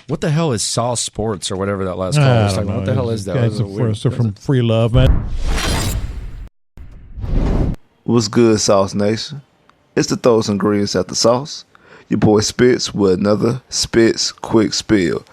What the hell is Sauce Sports or whatever that last call was talking about? What the hell is that? Guys are from Free Love, man. What's good, Sauce Nation? It's the Throws Ingredients at the Sauce. Your boy Spitz with another Spitz Quick Spill.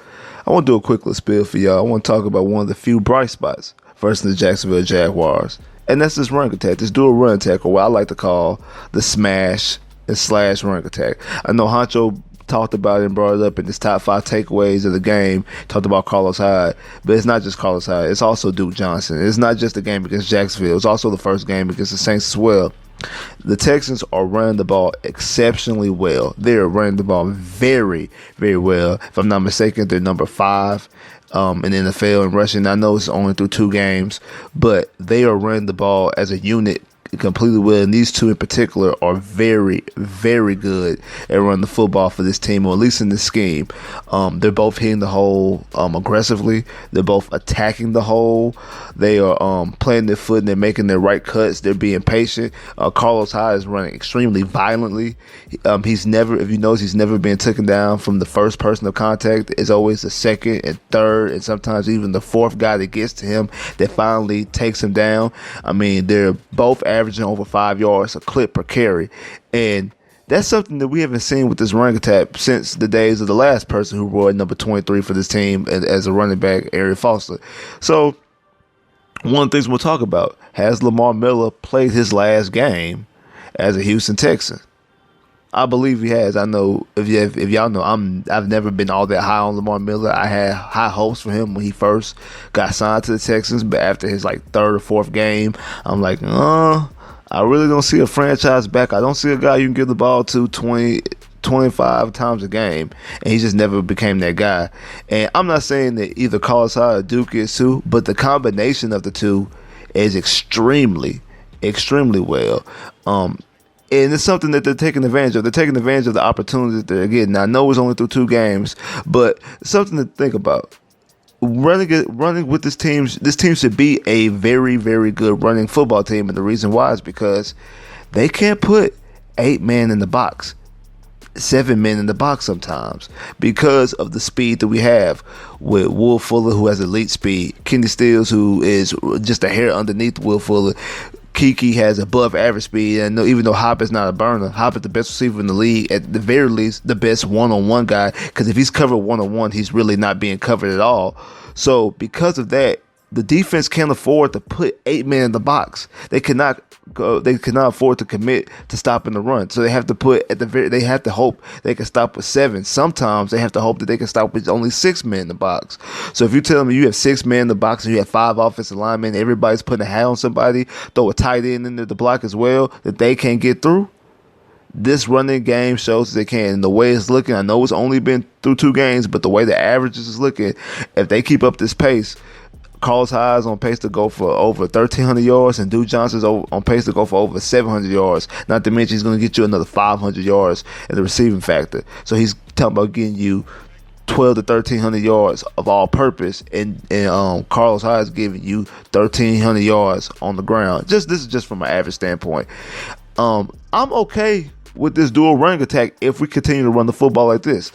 I want to do a quick little spill for y'all. I want to talk about one of the few bright spots versus the Jacksonville Jaguars. And that's this run attack, this dual run attack, or what I like to call the smash and slash run attack. I know Honcho talked about it and brought it up in his top 5 takeaways of the game, talked about Carlos Hyde, but it's not just Carlos Hyde, it's also Duke Johnson. It's not just the game against Jacksonville, it's also the first game against the Saints as well. The Texans are running the ball exceptionally well. They're running the ball very, very well. If I'm not mistaken, they're number 5 in the NFL in rushing. I know it's only through 2 games, but they are running the ball as a unit completely well, and these two in particular are very, very good at running the football for this team, or at least in this scheme. They're both hitting the hole aggressively. They're both attacking the hole. They are playing their foot and they're making their right cuts. They're being patient. Carlos Hyde is running extremely violently. He's never, if you notice, he's never been taken down from the first person of contact. It's always the second and third and sometimes even the fourth guy that gets to him that finally takes him down. I mean, they're both averaging over 5 yards a clip per carry, and that's something that we haven't seen with this running attack since the days of the last person who wore number 23 for this team as a running back, Arian Foster. So one of the things we'll talk about, has Lamar Miller played his last game as a Houston Texan? I believe he has. I know if y'all know, I've never been all that high on Lamar Miller. I had high hopes for him when he first got signed to the Texans, but after his third or fourth game, I'm like, I really don't see a franchise back. I don't see a guy you can give the ball to 20, 25 times a game, and he just never became that guy. And I'm not saying that either Carlos Hyde or Duke is too, but the combination of the two is extremely, extremely well. And it's something that they're taking advantage of. They're taking advantage of the opportunities that they're getting. Now, I know it's only through 2 games, but something to think about. Running with this team should be a very, very good running football team. And the reason why is because they can't put 8 men in the box, 7 men in the box sometimes, because of the speed that we have with Will Fuller, who has elite speed, Kenny Stills, who is just a hair underneath Will Fuller. Kiki has above average speed, and even though Hop is not a burner, Hop is the best receiver in the league, at the very least the best one-on-one guy, because if he's covered one-on-one, he's really not being covered at all. So because of that, the defense can't afford to put 8 men in the box. They cannot afford to commit to stopping the run. So they have to they have to hope they can stop with 7. Sometimes they have to hope that they can stop with only 6 men in the box. So if you tell me you have 6 men in the box and you have 5 offensive linemen, everybody's putting a hat on somebody, throw a tight end into the block as well, that they can't get through. This running game shows that they can. And the way it's looking, I know it's only been through 2 games, but the way the averages is looking, if they keep up this pace, Carlos Hyde is on pace to go for over 1,300 yards, and Duke Johnson is on pace to go for over 700 yards. Not to mention he's going to get you another 500 yards in the receiving factor. So he's talking about getting you 1,200 to 1,300 yards of all purpose, and Carlos Hyde is giving you 1,300 yards on the ground. This is just from an average standpoint. I'm okay with this dual running attack if we continue to run the football like this.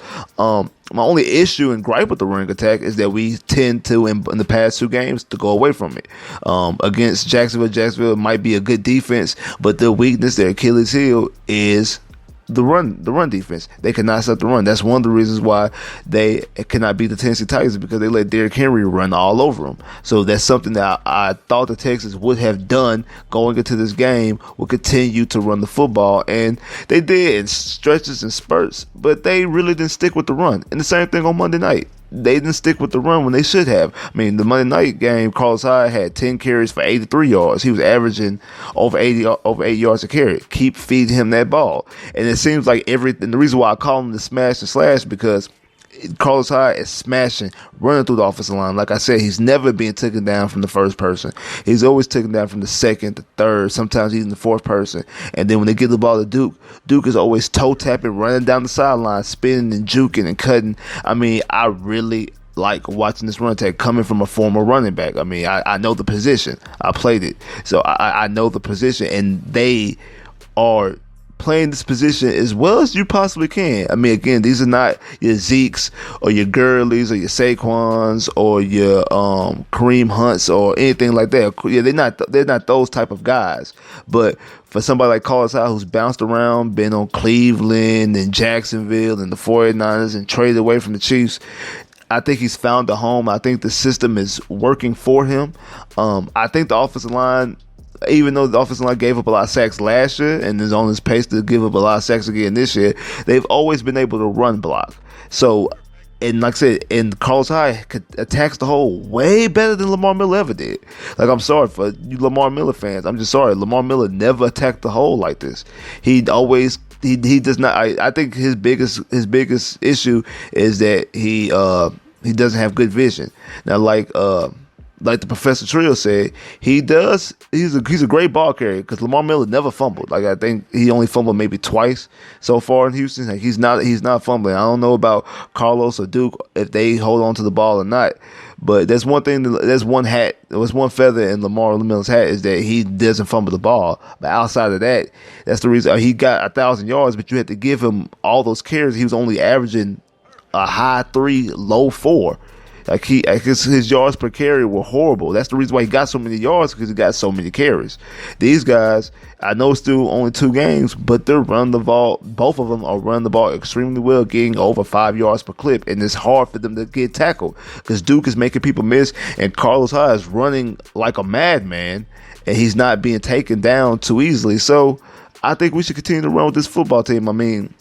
My only issue and gripe with the running attack is that we tend to, in the past 2 games, to go away from it. Against Jacksonville might be a good defense, but the weakness, their Achilles heel, is the run defense. They cannot stop the run. That's one of the reasons why they cannot beat the Tennessee Titans, because they let Derrick Henry run all over them. So that's something that I thought the Texans would have done going into this game, would continue to run the football, and they did in stretches and spurts, but they really didn't stick with the run. And the same thing on Monday night. They didn't stick with the run when they should have. I mean, the Monday night game, Carlos Hyde had 10 carries for 83 yards. He was averaging over 8 yards a carry. Keep feeding him that ball. And it seems like and the reason why I call him the smash and slash, because Carlos Hyde is smashing, running through the offensive line. Like I said, he's never being taken down from the first person. He's always taken down from the second, the third, sometimes even the fourth person. And then when they give the ball to Duke, Duke is always toe tapping, running down the sideline, spinning and juking and cutting. I mean, I really like watching this run attack coming from a former running back. I mean, I know the position. I played it. So I know the position, and they are playing this position as well as you possibly can. I mean, again, these are not your Zekes or your Gurleys or your Saquons or your Kareem Hunts or anything like that. Yeah, they're not those type of guys. But for somebody like Carlos Hyde, who's bounced around, been on Cleveland and Jacksonville and the 49ers and traded away from the Chiefs, I think he's found a home. I think the system is working for him. I think the offensive line, even though the offensive line gave up a lot of sacks last year and is on his pace to give up a lot of sacks again this year, they've always been able to run block. So, and like I said, and Carlos Hyde attacks the hole way better than Lamar Miller ever did. Like, I'm sorry for you Lamar Miller fans. I'm just sorry. Lamar Miller never attacked the hole like this. He does not. I think his biggest issue is that he doesn't have good vision. Now, like the Professor Trio said, he's a great ball carrier because Lamar Miller never fumbled. Like, I think he only fumbled maybe twice so far in Houston. Like, he's not fumbling. I don't know about Carlos or Duke if they hold on to the ball or not. But there's one feather in Lamar Miller's hat is that he doesn't fumble the ball. But outside of that, that's the reason he got 1,000 yards. But you had to give him all those carries. He was only averaging a high 3, low 4. Like, his yards per carry were horrible. That's the reason why he got so many yards, because he got so many carries. These guys, I know it's still only 2 games, but they're running the ball. Both of them are running the ball extremely well, getting over 5 yards per clip, and it's hard for them to get tackled because Duke is making people miss, and Carlos Hyde is running like a madman, and he's not being taken down too easily. So I think we should continue to run with this football team. I mean,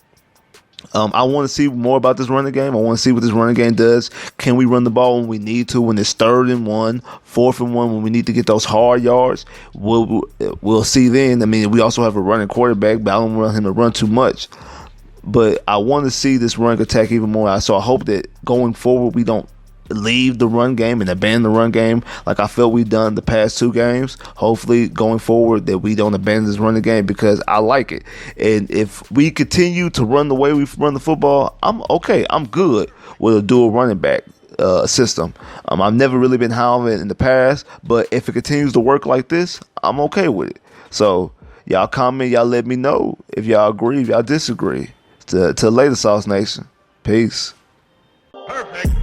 I want to see more about this running game. I want to see what this running game does. Can we run the ball when we need to, when it's 3rd and 1, 4th and 1, when we need to get those hard yards? We'll see then. I mean, we also have a running quarterback, but I don't want him to run too much. But I want to see this running attack even more. So I hope that going forward we don't leave the run game and abandon the run game like I felt we've done the past 2 games. Hopefully going forward that we don't abandon this running game because I like it. And if we continue to run the way we run the football, I'm okay. I'm good with a dual running back system. I've never really been high on it in the past, but if it continues to work like this, I'm okay with it. So y'all comment, y'all let me know if y'all agree, if y'all disagree. To later, Sauce Nation. Peace. Perfect.